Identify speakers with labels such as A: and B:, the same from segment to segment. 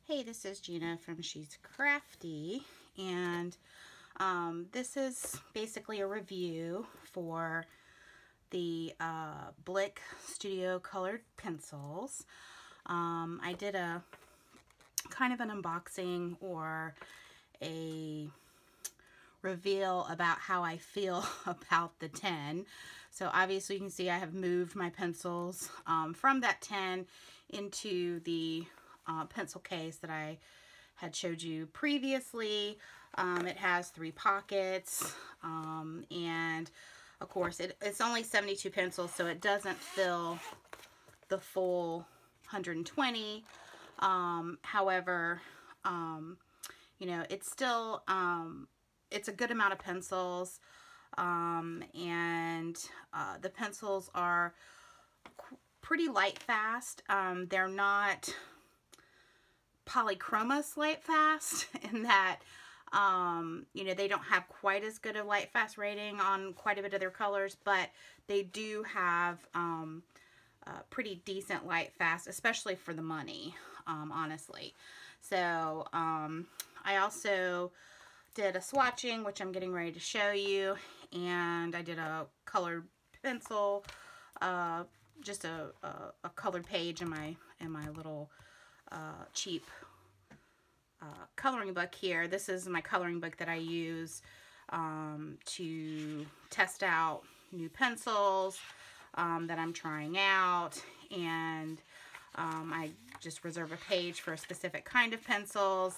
A: Hey, this is Gina from She's Crafty, and this is basically a review for the Blick Studio Colored Pencils. I did a kind of an unboxing or a reveal about how I feel about the 10. So obviously you can see I have moved my pencils from that 10 into the pencil case that I had showed you previously. It has 3 pockets, and of course it's only 72 pencils, so it doesn't fill the full 120. However, you know, it's still it's a good amount of pencils, and the pencils are pretty light fast. They're not polychromos light fast in that you know, they don't have quite as good a light fast rating on quite a bit of their colors, but they do have pretty decent light fast, especially for the money, honestly. So I also did a swatching, which I'm getting ready to show you, and I did a colored pencil, just a colored page in my little cheap coloring book here. This is my coloring book that I use to test out new pencils that I'm trying out, and I just reserve a page for a specific kind of pencils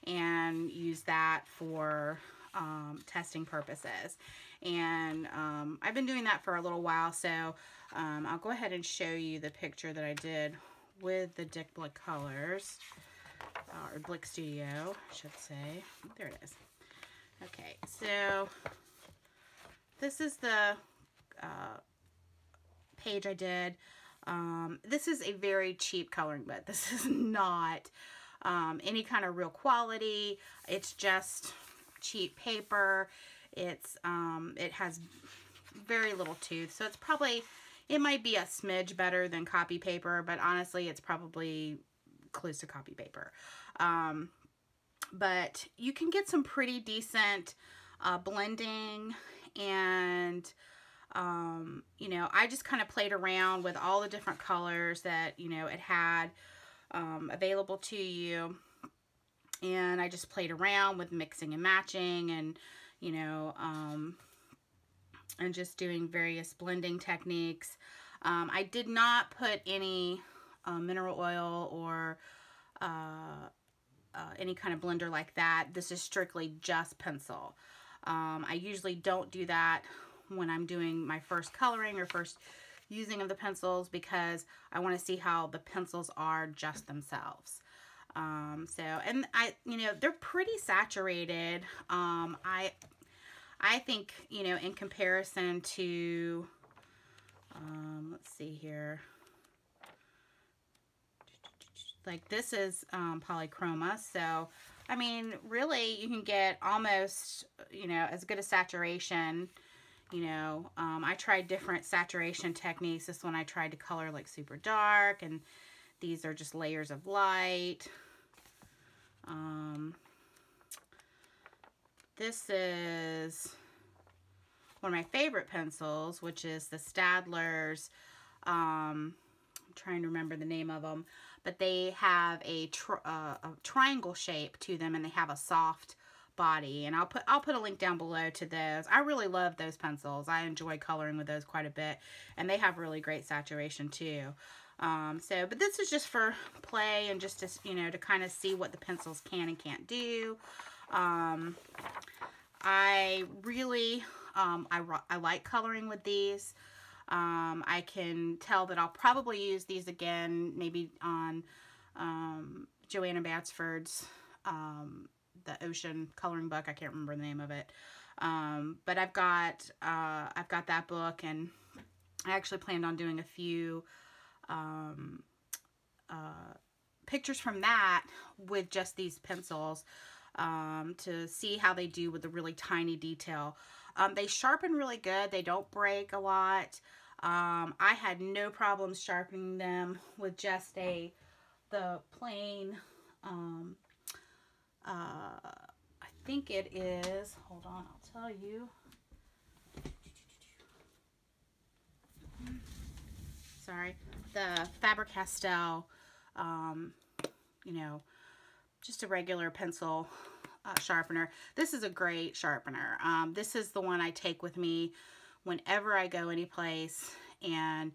A: and use that for testing purposes. And I've been doing that for a little while, so I'll go ahead and show you the picture that I did with the Blick colors, or Blick Studio, I should say. There it is. Okay, so this is the page I did. This is a very cheap coloring book. This is not any kind of real quality. It's just cheap paper. It's it has very little tooth, so it's probably, it might be a smidge better than copy paper, but honestly it's probably close to copy paper. But you can get some pretty decent blending, and you know, I just kind of played around with all the different colors that, you know, it had available to you, and I just played around with mixing and matching, and you know, and just doing various blending techniques. I did not put any mineral oil or any kind of blender like that. This is strictly just pencil. I usually don't do that when I'm doing my first coloring or first using of the pencils, because I want to see how the pencils are just themselves. So, and you know, they're pretty saturated. I think, you know, in comparison to, let's see here, like this is polychroma, so I mean, really you can get almost, you know, as good a saturation. You know, I tried different saturation techniques. This one I tried to color like super dark, and these are just layers of light. This is one of my favorite pencils, which is the Staedtler's, I'm trying to remember the name of them, but they have a triangle shape to them, and they have a soft body, and I'll put a link down below to those. I really love those pencils. I enjoy coloring with those quite a bit, and they have really great saturation too. So, but this is just for play and just to, you know, to kind of see what the pencils can and can't do. I really, I like coloring with these. I can tell that I'll probably use these again, maybe on Joanna Batsford's the Ocean coloring book. I can't remember the name of it, but I've got that book, and I actually planned on doing a few pictures from that with just these pencils, to see how they do with the really tiny detail. They sharpen really good. They don't break a lot. I had no problems sharpening them with just the plain I think it is, hold on, I'll tell you. Sorry, the Faber-Castell, you know, just a regular pencil sharpener. This is a great sharpener. This is the one I take with me whenever I go any place and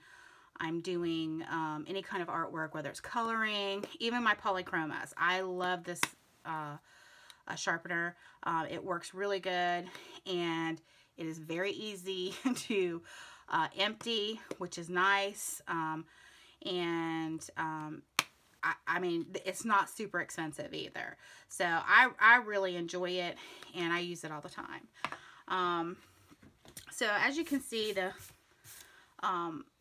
A: I'm doing any kind of artwork, whether it's coloring, even my polychromas. I love this sharpener. It works really good, and it is very easy to empty, which is nice. I mean, it's not super expensive either. So I really enjoy it, and I use it all the time. So as you can see, the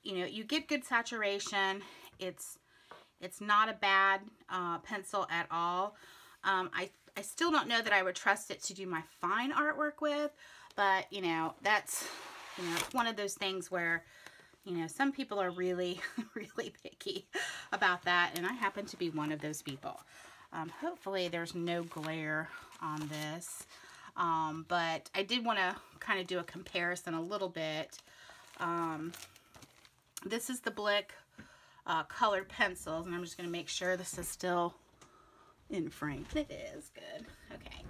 A: you know, you get good saturation. It's not a bad pencil at all. I still don't know that I would trust it to do my fine artwork with, but you know, that's, you know, it's one of those things where, you know, some people are really, really picky about that, and I happen to be one of those people. Hopefully there's no glare on this, but I did want to kind of do a comparison a little bit. This is the Blick colored pencils, and I'm just going to make sure this is still in frame. It is good. Okay.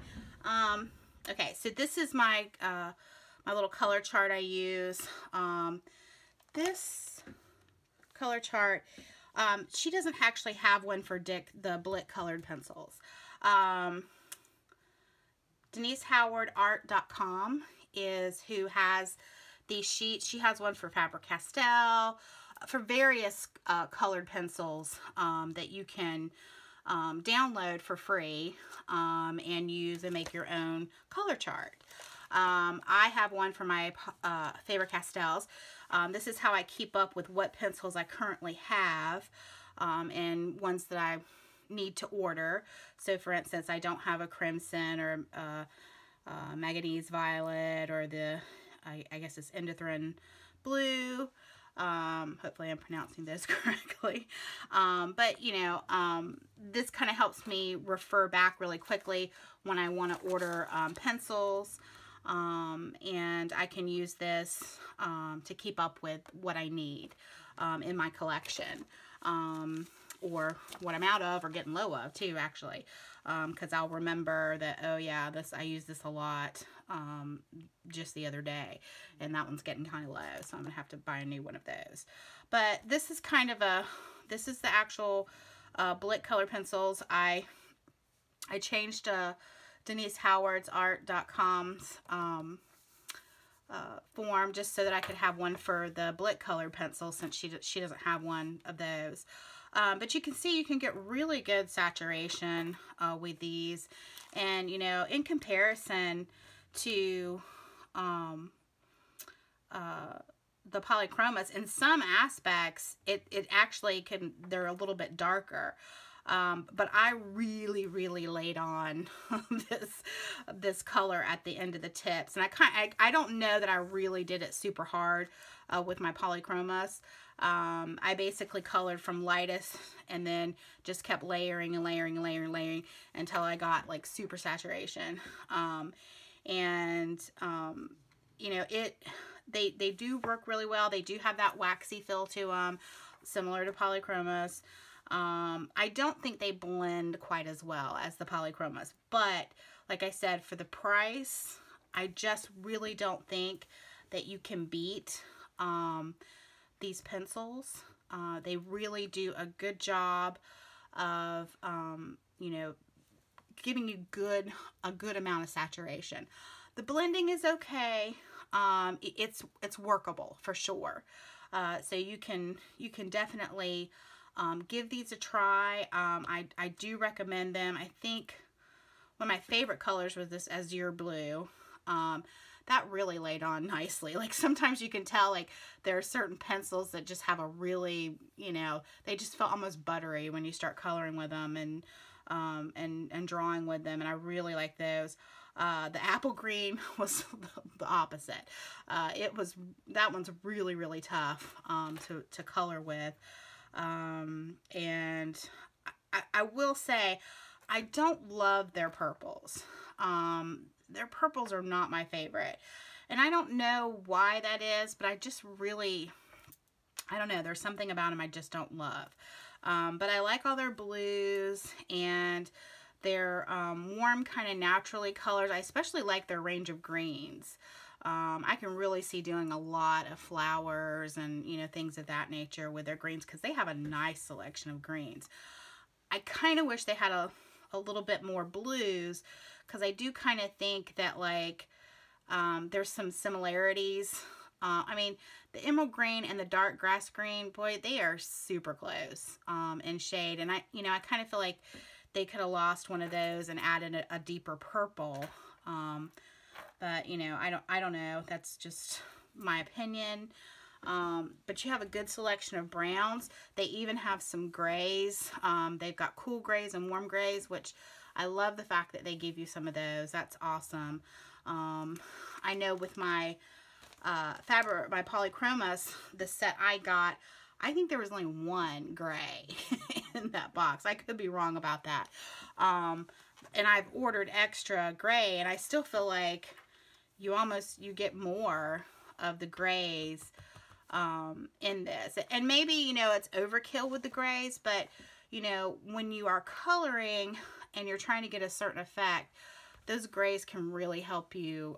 A: Okay, so this is my my little color chart I use. This color chart, she doesn't actually have one for the Blick colored pencils. Denise Howard Art.com is who has these sheets. She has one for Faber-Castell, for various colored pencils that you can download for free and use and make your own color chart. I have one for my Faber-Castells. This is how I keep up with what pencils I currently have and ones that I need to order. So for instance, I don't have a crimson or manganese violet, or the I guess it's Staedtler blue. Hopefully I'm pronouncing this correctly. But you know, this kind of helps me refer back really quickly when I want to order pencils. And I can use this to keep up with what I need in my collection, or what I'm out of or getting low of too, actually, because I'll remember that, oh yeah, I use this a lot just the other day, and that one's getting kind of low, so I'm gonna have to buy a new one of those. But this is kind of this is the actual Blick color pencils. I changed Denise Howard's Art.com's form just so that I could have one for the Blick colored pencil, since she doesn't have one of those. But you can see you can get really good saturation with these, and you know, in comparison to the polychromas, in some aspects it actually they're a little bit darker. But I really laid on this color at the end of the tips, and I don't know that I really did it super hard with my polychromas. I basically colored from lightest and then just kept layering and layering and layering and layering until I got like super saturation. You know, they do work really well. They do have that waxy feel to them, similar to polychromas. I don't think they blend quite as well as the polychromas, but like I said, for the price, I just really don't think that you can beat these pencils. They really do a good job of you know, giving you a good amount of saturation. The blending is okay. It's workable for sure. So you can definitely give these a try. I do recommend them. I think one of my favorite colors was this azure blue. That really laid on nicely. Like sometimes you can tell like there are certain pencils that just have a really, you know, they just feel almost buttery when you start coloring with them and drawing with them, and I really like those. The apple green was the opposite. That one's really tough to color with. And I will say I don't love their purples. Their purples are not my favorite. And I don't know why that is, but I just really, I don't know, there's something about them I just don't love. But I like all their blues and their warm kind of naturally colors. I especially like their range of greens. I can really see doing a lot of flowers and, you know, things of that nature with their greens because they have a nice selection of greens. I kind of wish they had a little bit more blues because I do kind of think that, like, there's some similarities. I mean, the emerald green and the dark grass green, boy, they are super close in shade. And I kind of feel like they could have lost one of those and added a deeper purple. But, you know, I don't know. That's just my opinion. But you have a good selection of browns. They even have some grays. They've got cool grays and warm grays, which I love the fact that they give you some of those. That's awesome. I know with my my polychromas, the set I got, I think there was only one gray in that box. I could be wrong about that. And I've ordered extra gray, and I still feel like you get more of the grays in this. And maybe, you know, it's overkill with the grays, but, you know, when you are coloring and you're trying to get a certain effect, those grays can really help you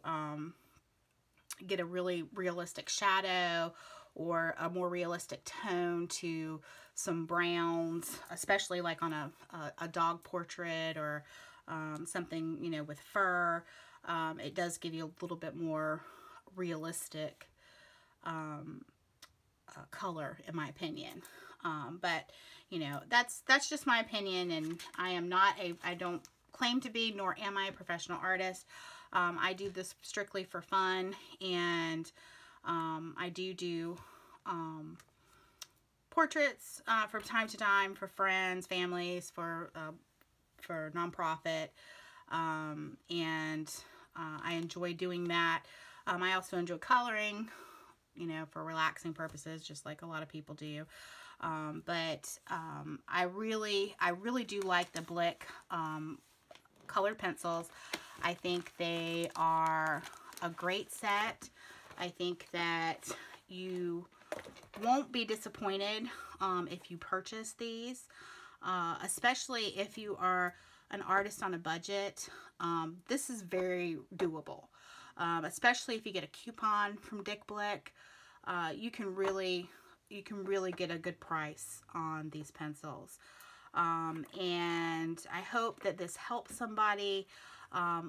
A: get a really realistic shadow or a more realistic tone to some browns, especially like on a dog portrait or something, you know, with fur. It does give you a little bit more realistic color, in my opinion. But, you know, that's just my opinion, and I don't claim to be, nor am I a professional artist. I do this strictly for fun, and I do portraits from time to time for friends, families, for nonprofit, and I enjoy doing that. I also enjoy coloring, you know, for relaxing purposes, just like a lot of people do. But I really do like the Blick colored pencils. I think they are a great set. I think that you won't be disappointed if you purchase these, especially if you are an artist on a budget. This is very doable, especially if you get a coupon from Dick Blick. You can really get a good price on these pencils. And I hope that this helps somebody.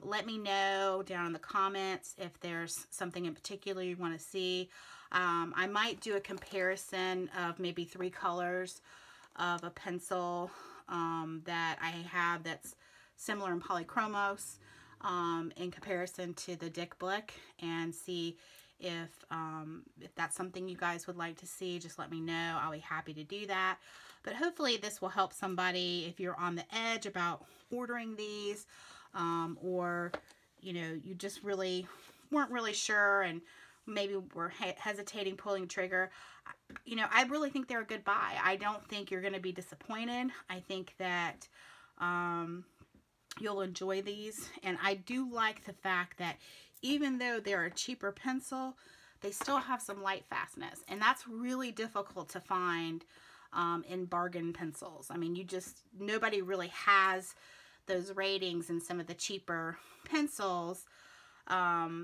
A: Let me know down in the comments if there's something in particular you want to see. I might do a comparison of maybe 3 colors of a pencil that I have that's similar in polychromos in comparison to the Dick Blick, and see if that's something you guys would like to see. Just let me know. I'll be happy to do that. But hopefully this will help somebody if you're on the edge about ordering these, or, you know, you just weren't really sure and maybe were hesitating pulling the trigger. You know, I really think they're a good buy. I don't think you're going to be disappointed. I think that you'll enjoy these. And I do like the fact that even though they're a cheaper pencil, they still have some light fastness. And that's really difficult to find in bargain pencils. I mean, nobody really has those ratings in some of the cheaper pencils,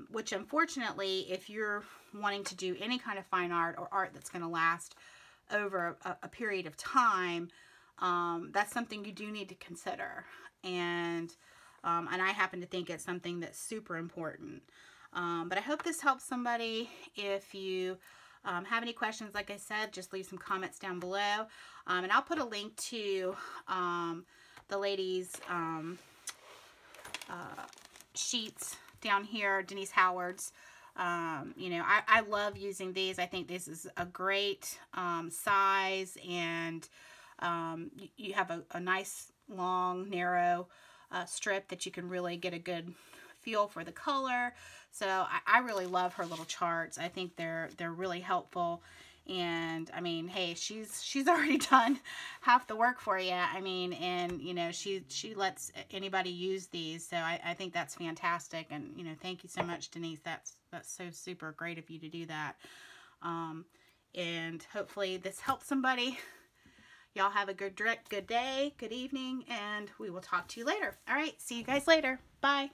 A: which unfortunately, if you're wanting to do any kind of fine art or art that's going to last over a period of time, that's something you do need to consider. And I happen to think it's something that's super important. But I hope this helps somebody. If you have any questions, like I said, just leave some comments down below. And I'll put a link to the lady's sheets down here, Denise Howard's. You know, I love using these. I think this is a great size, and you have a nice, long, narrow strip that you can really get a good feel for the color. So I really love her little charts. I think they're really helpful, And I mean, hey, she's already done half the work for you. I mean, and you know, she lets anybody use these, so I think that's fantastic. And you know, thank you so much, Denise. That's so super great of you to do that. And hopefully this helps somebody. Y'all have a good day, good evening, and we will talk to you later. All right, see you guys later. Bye.